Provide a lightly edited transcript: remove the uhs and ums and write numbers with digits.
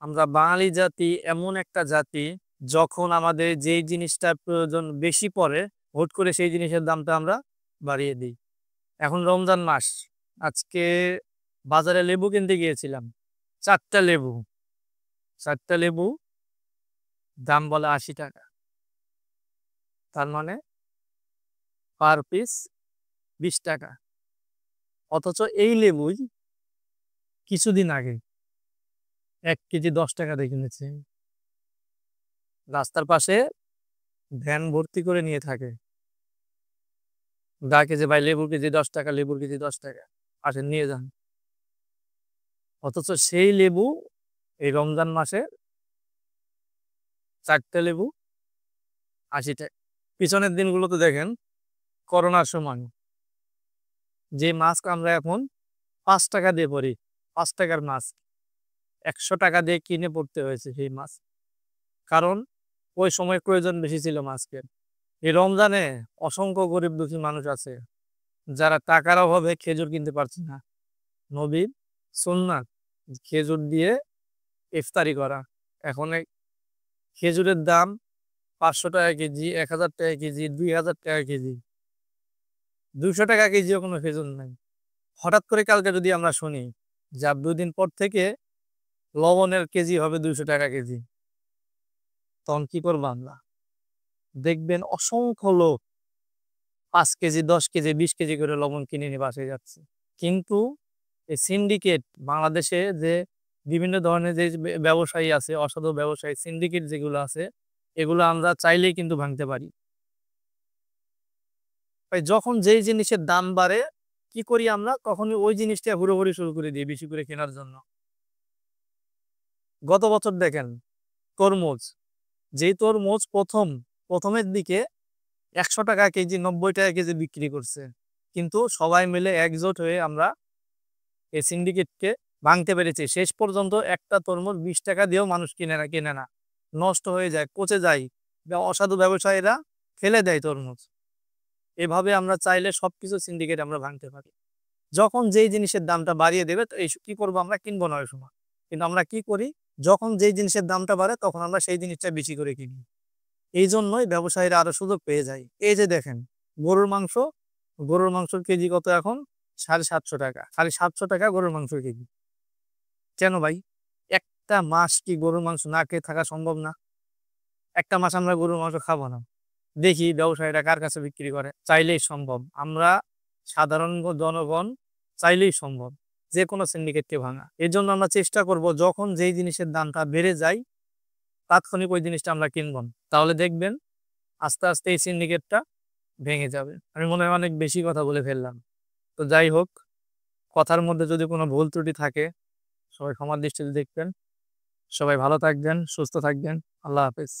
আমরা বাঙালি জাতি এমন একটা জাতি, যখন আমাদের যেই জিনিসটার প্রয়োজন বেশি পড়ে, হুট করে সেই জিনিসের দামটা আমরা বাড়িয়ে দিই। এখন রমজান মাস, আজকে বাজারে লেবু কিনতে গিয়েছিলাম। 4টা লেবু, 4টা লেবু দাম বলে 80 টাকা। তার মানে পার পিস 20 টাকা। অথচ এই লেবুই কিছুদিন আগে 1 কেজি 10 টাকা দিয়ে কিনেছে। রাস্তার পাশে ভ্যান ভর্তি করে নিয়ে থাকে, ডাকে যে ভাই লেবুর কেজি 10 টাকা, লেবুর কেজি 10 টাকা, আসেন নিয়ে যান। অথচ সেই লেবু এই রমজান মাসে 4টে লেবু 80 টাকা। পিছনের দিনগুলোতে দেখেন, করোনার সময় যে মাস্ক আমরা এখন 5 টাকা দিয়ে পরি, 5 টাকার মাস্ক 100 টাকা দিয়ে কিনে পড়তে হয়েছে সেই মাস্ক। কারণ ওই সময় প্রয়োজন বেশি ছিল মাস্কের। এই রমজানে অসংখ্য গরিব দুঃখী মানুষ আছে, যারা টাকার অভাবে খেজুর কিনতে পারছে না। নবীর সুন্নাত খেজুর দিয়ে ইফতারি করা। এখন এই খেজুরের দাম 500 টাকা কেজি, 1000 টাকা কেজি, 2000 টাকা কেজি, 200 টাকা কেজিও কোনো খেজুর নাই। হঠাৎ করে কালকে যদি আমরা শুনি যে আর 2 দিন পর থেকে লবণের কেজি হবে 200 টাকা কেজি, তখন কি করবো আমরা? দেখবেন অসংখ্য লোক 5 কেজি, 10 কেজি, 20 কেজি করে লবণ কিনে নিয়ে বাসে যাচ্ছে। কিন্তু এই সিন্ডিকেট, বাংলাদেশে যে বিভিন্ন ধরনের যে ব্যবসায়ী আছে, অসাধু ব্যবসায়ী সিন্ডিকেট যেগুলো আছে, এগুলো আমরা চাইলেই কিন্তু ভাঙতে পারি। ভাই যখন যেই জিনিসের দাম বাড়ে, কি করি আমরা? তখনই ওই জিনিসটা হুড়োহুড়ি শুরু করে দিই বেশি করে কেনার জন্য। গত বছর দেখেন তরমুজ, যেই তরমুজ প্রথমের দিকে 100 টাকা কেজি, 90 টাকা কেজি বিক্রি করছে, কিন্তু সবাই মিলে একজোট হয়ে আমরা এই সিন্ডিকেটকে ভাঙতে পেরেছি। শেষ পর্যন্ত একটা তরমুজ 20 টাকা দিয়েও মানুষ কিনে না, নষ্ট হয়ে যায়, পচে যায়, অসাধু ব্যবসায়ীরা ফেলে দেয় তরমুজ। এভাবে আমরা চাইলে সবকিছু সিন্ডিকেট আমরা ভাঙতে পারি। যখন যেই জিনিসের দামটা বাড়িয়ে দেবে, তো এই কি করবো? আমরা কিনবো না ওই সময়। কিন্তু আমরা কি করি? যখন যেই জিনিসের দামটা বাড়ে, তখন আমরা সেই জিনিসটা বেশি করে কিনি। এই জন্যই ব্যবসায়ীরা আরো সুযোগ পেয়ে যায়। এই যে দেখেন, গরুর মাংস, গরুর মাংসের কেজি কত এখন? 750 টাকা। 750 টাকা গরুর মাংসের কেজি। কেন ভাই? একটা মাস কি গরুর মাংস না খেয়ে থাকা সম্ভব না? একটা মাস আমরা গরুর মাংস খাবো না। দেখি ব্যবসায়ীরা কার কাছে বিক্রি করে। চাইলেই সম্ভব। আমরা সাধারণ জনগণ চাইলেই সম্ভব যে কোনো সিন্ডিকেটকে ভাঙা। এর জন্য আমরা চেষ্টা করব, যখন যেই জিনিসের দামটা বেড়ে যায়, তাৎক্ষণিক ওই জিনিসটা আমরা কিনব না। তাহলে দেখবেন আস্তে আস্তে এই সিন্ডিকেটটা ভেঙে যাবে। আমি মনে হয় অনেক বেশি কথা বলে ফেললাম। তো যাই হোক, কথার মধ্যে যদি কোনো ভুল ত্রুটি থাকে, সবাই ক্ষমার দৃষ্টিতে দেখবেন। সবাই ভালো থাকবেন, সুস্থ থাকবেন। আল্লাহ হাফেজ।